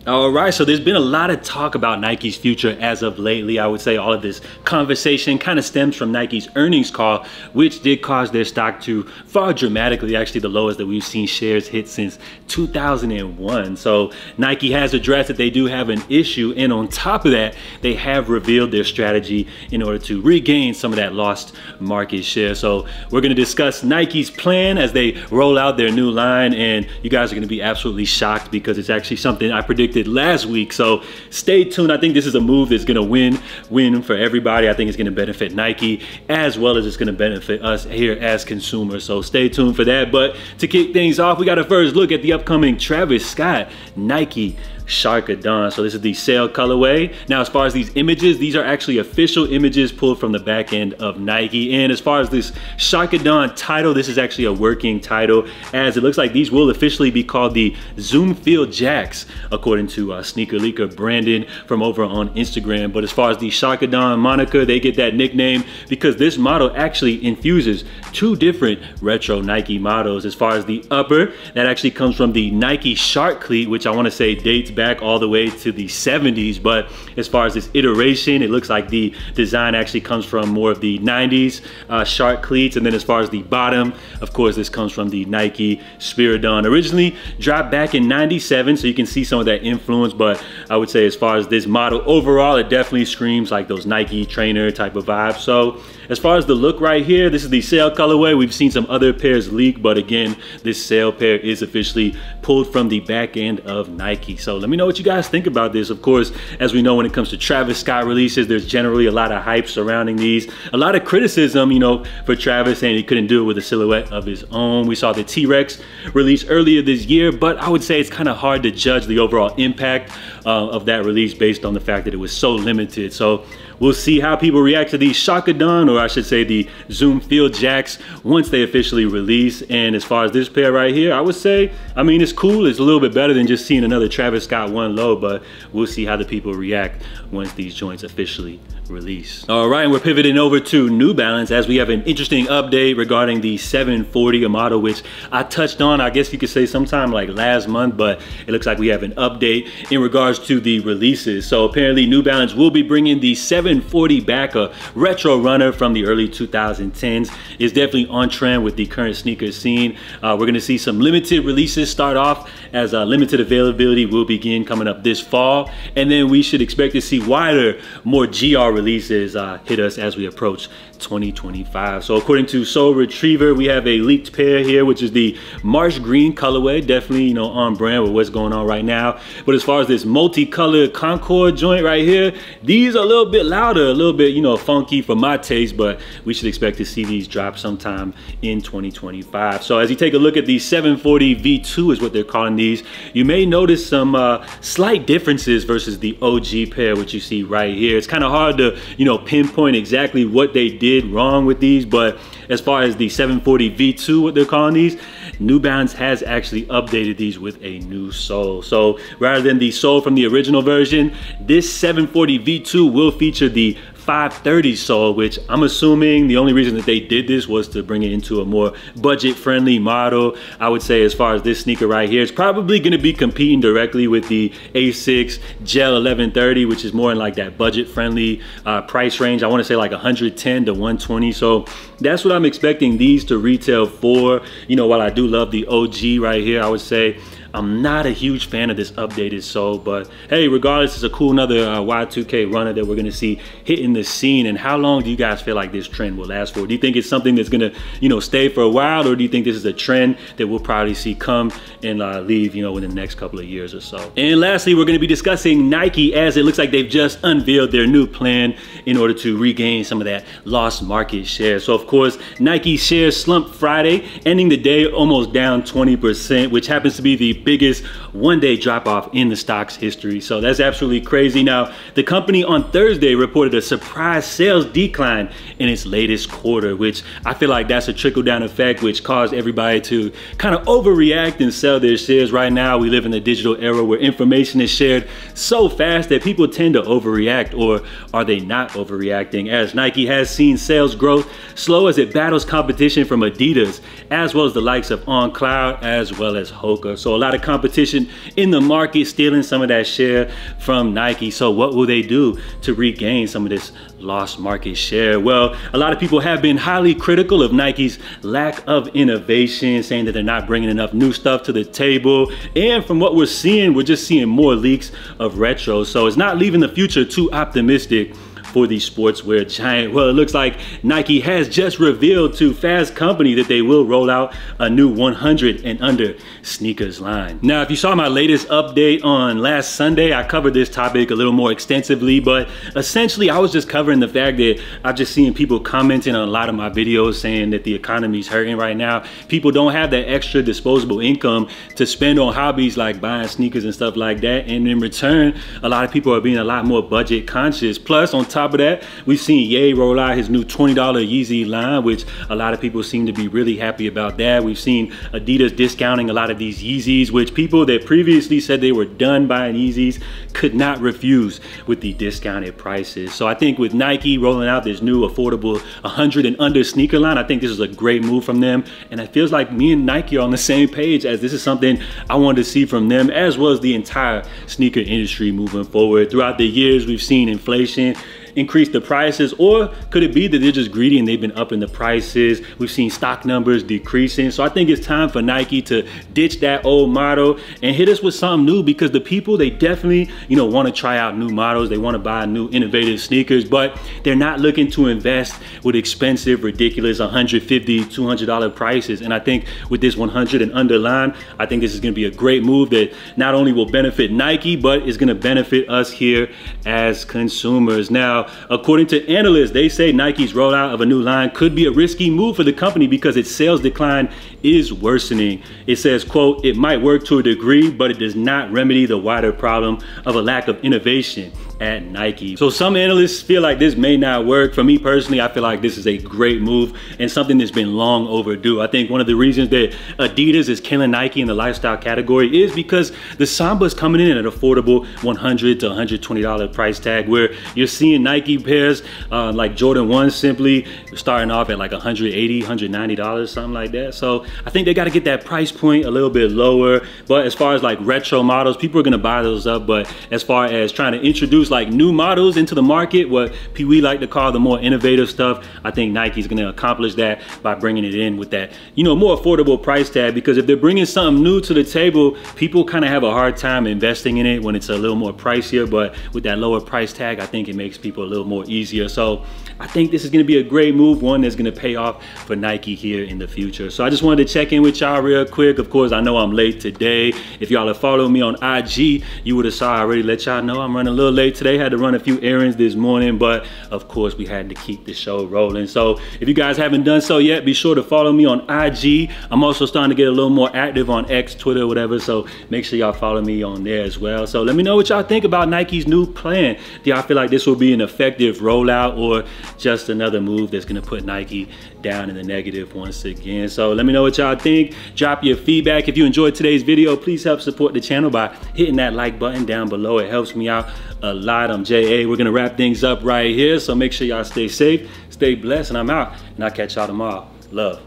All right, so there's been a lot of talk about Nike's future as of lately. I would say all of this conversation kind of stems from Nike's earnings call, which did cause their stock to fall dramatically, actually the lowest that we've seen shares hit since 2001. So Nike has addressed that they do have an issue, and on top of that, they have revealed their strategy in order to regain some of that lost market share. So we're gonna discuss Nike's plan as they roll out their new line, and you guys are gonna be absolutely shocked because it's actually something I predicted last week. So stay tuned. I think this is a move that's gonna win for everybody. I think it's gonna benefit Nike as well as it's gonna benefit us here as consumers. So stay tuned for that. But to kick things off, we got to first look at the upcoming Travis Scott Nike Sharkadon. So this is the sail colorway. Now, as far as these images, these are actually official images pulled from the back end of Nike. And as far as this Sharkadon title, this is actually a working title, as it looks like these will officially be called the Zoom Field Jacks, according to Sneaker Leaker Brandon from over on Instagram. But as far as the Sharkadon moniker, they get that nickname because this model actually infuses two different retro Nike models. As far as the upper, that actually comes from the Nike Shark cleat, which I want to say dates back all the way to the 70s. But as far as this iteration, it looks like the design actually comes from more of the 90s Shark cleats. And then as far as the bottom, of course, this comes from the Nike Spiridon. Originally dropped back in 97, so you can see some of that influence. But I would say as far as this model overall, it definitely screams like those Nike trainer type of vibes. So as far as the look right here, this is the sail colorway. We've seen some other pairs leak, but again, this sail pair is officially pulled from the back end of Nike. So let me know what you guys think about this. Of course, as we know, when it comes to Travis Scott releases, there's generally a lot of hype surrounding these. A lot of criticism, you know, for Travis saying he couldn't do it with a silhouette of his own. We saw the T-Rex release earlier this year, but I would say it's kind of hard to judge the overall impact of that release based on the fact that it was so limited. So we'll see how people react to the Sharkadon, or I should say the Zoom Field Jacks, once they officially release. And as far as this pair right here, I would say, I mean, it's cool. It's a little bit better than just seeing another Travis Scott one low, but we'll see how the people react once these joints officially release. All right, and we're pivoting over to New Balance as we have an interesting update regarding the 740, a model which I touched on, I guess you could say sometime like last month, but it looks like we have an update in regards to the releases. So apparently New Balance will be bringing the 740 back, a retro runner from the early 2010s. It's definitely on trend with the current sneaker scene. We're gonna see some limited releases start off, as limited availability will begin coming up this fall, and then we should expect to see wider, more GR releases hit us as we approach 2025. So according to Soul Retriever, we have a leaked pair here, which is the Marsh Green colorway, definitely, you know, on brand with what's going on right now. But as far as this multicolored Concord joint right here, these are a little bit louder, a little bit, you know, funky for my taste, but we should expect to see these drop sometime in 2025. So as you take a look at the 740 V2 is what they're calling these, you may notice some slight differences versus the OG pair, which you see right here. It's kind of hard to, you know, pinpoint exactly what they did wrong with these, but as far as the 740 V2, what they're calling these, New Balance has actually updated these with a new sole. So rather than the sole from the original version, this 740 V2 will feature the 530 sole, which I'm assuming the only reason that they did this was to bring it into a more budget-friendly model. I would say as far as this sneaker right here, it's probably going to be competing directly with the Asics Gel 1130, which is more in like that budget-friendly price range. I want to say like 110 to 120. So that's what I'm expecting these to retail for. You know, while I do love the OG right here, I would say I'm not a huge fan of this updated sole, but hey, regardless, it's a cool another Y2K runner that we're gonna see hitting the scene. And how long do you guys feel like this trend will last for? Do you think it's something that's gonna, you know, stay for a while, or do you think this is a trend that we'll probably see come and leave, you know, within the next couple of years or so? And lastly, we're gonna be discussing Nike, as it looks like they've just unveiled their new plan in order to regain some of that lost market share. So of course, Nike shares slumped Friday, ending the day almost down 20%, which happens to be the biggest one-day drop-off in the stock's history. So that's absolutely crazy. Now, the company on Thursday reported a surprise sales decline in its latest quarter, which I feel like that's a trickle-down effect, which caused everybody to kind of overreact and sell their shares. Right now, we live in a digital era where information is shared so fast that people tend to overreact, or are they not overreacting? As Nike has seen sales growth slow as it battles competition from Adidas, as well as the likes of On Cloud, as well as Hoka. So a lot lot of competition in the market, stealing some of that share from Nike. So what will they do to regain some of this lost market share? Well, a lot of people have been highly critical of Nike's lack of innovation, saying that they're not bringing enough new stuff to the table. And from what we're seeing, we're just seeing more leaks of retro. So it's not leaving the future too optimistic for the sportswear giant. Well, it looks like Nike has just revealed to Fast Company that they will roll out a new 100 and under sneakers line. Now, if you saw my latest update on last Sunday, I covered this topic a little more extensively, but essentially I was just covering the fact that I've just seen people commenting on a lot of my videos saying that the economy's hurting right now. People don't have that extra disposable income to spend on hobbies like buying sneakers and stuff like that. And in return, a lot of people are being a lot more budget conscious. Plus, on top of that, we've seen Ye roll out his new $20 Yeezy line, which a lot of people seem to be really happy about that. We've seen Adidas discounting a lot of these Yeezys, which people that previously said they were done buying Yeezys could not refuse with the discounted prices. So I think with Nike rolling out this new affordable 100 and under sneaker line, I think this is a great move from them. And it feels like me and Nike are on the same page, as this is something I wanted to see from them, as well as the entire sneaker industry moving forward. Throughout the years, we've seen inflation increase the prices, or could it be that they're just greedy and they've been upping the prices? We've seen stock numbers decreasing. So I think it's time for Nike to ditch that old model and hit us with something new, because the people, they definitely, you know, want to try out new models. They want to buy new innovative sneakers, but they're not looking to invest with expensive, ridiculous $150, $200 prices. And I think with this 100 and under line, I think this is going to be a great move that not only will benefit Nike, but is going to benefit us here as consumers. Now, according to analysts, they say Nike's rollout of a new line could be a risky move for the company because its sales decline is worsening. It says, quote, "It might work to a degree, but it does not remedy the wider problem of a lack of innovation at Nike." So some analysts feel like this may not work. For me personally, I feel like this is a great move and something that's been long overdue. I think one of the reasons that Adidas is killing Nike in the lifestyle category is because the Samba is coming in at an affordable $100 to $120 price tag, where you're seeing Nike pairs like Jordan 1 simply starting off at like $180, $190, something like that. So I think they got to get that price point a little bit lower. But as far as like retro models, people are going to buy those up. But as far as trying to introduce like new models into the market, what we like to call the more innovative stuff, I think Nike's going to accomplish that by bringing it in with that, you know, more affordable price tag. Because if they're bringing something new to the table, people kind of have a hard time investing in it when it's a little more pricier. But with that lower price tag, I think it makes people a little more easier. So I think this is going to be a great move, one that's going to pay off for Nike here in the future. So I just wanted to check in with y'all real quick. Of course, I know I'm late today. If y'all have followed me on IG, you would have saw I already let y'all know I'm running a little late today. Had to run a few errands this morning, but of course we had to keep the show rolling. So if you guys haven't done so yet, be sure to follow me on IG. I'm also starting to get a little more active on X, Twitter, whatever. So make sure y'all follow me on there as well. So let me know what y'all think about Nike's new plan. Do y'all feel like this will be an effective rollout, or just another move that's going to put Nike down in the negative once again? So let me know what y'all think. Drop your feedback. If you enjoyed today's video, please help support the channel by hitting that like button down below. It helps me out a lot. I'm JA. We're going to wrap things up right here. So make sure y'all stay safe, stay blessed, and I'm out. And I'll catch y'all tomorrow. Love.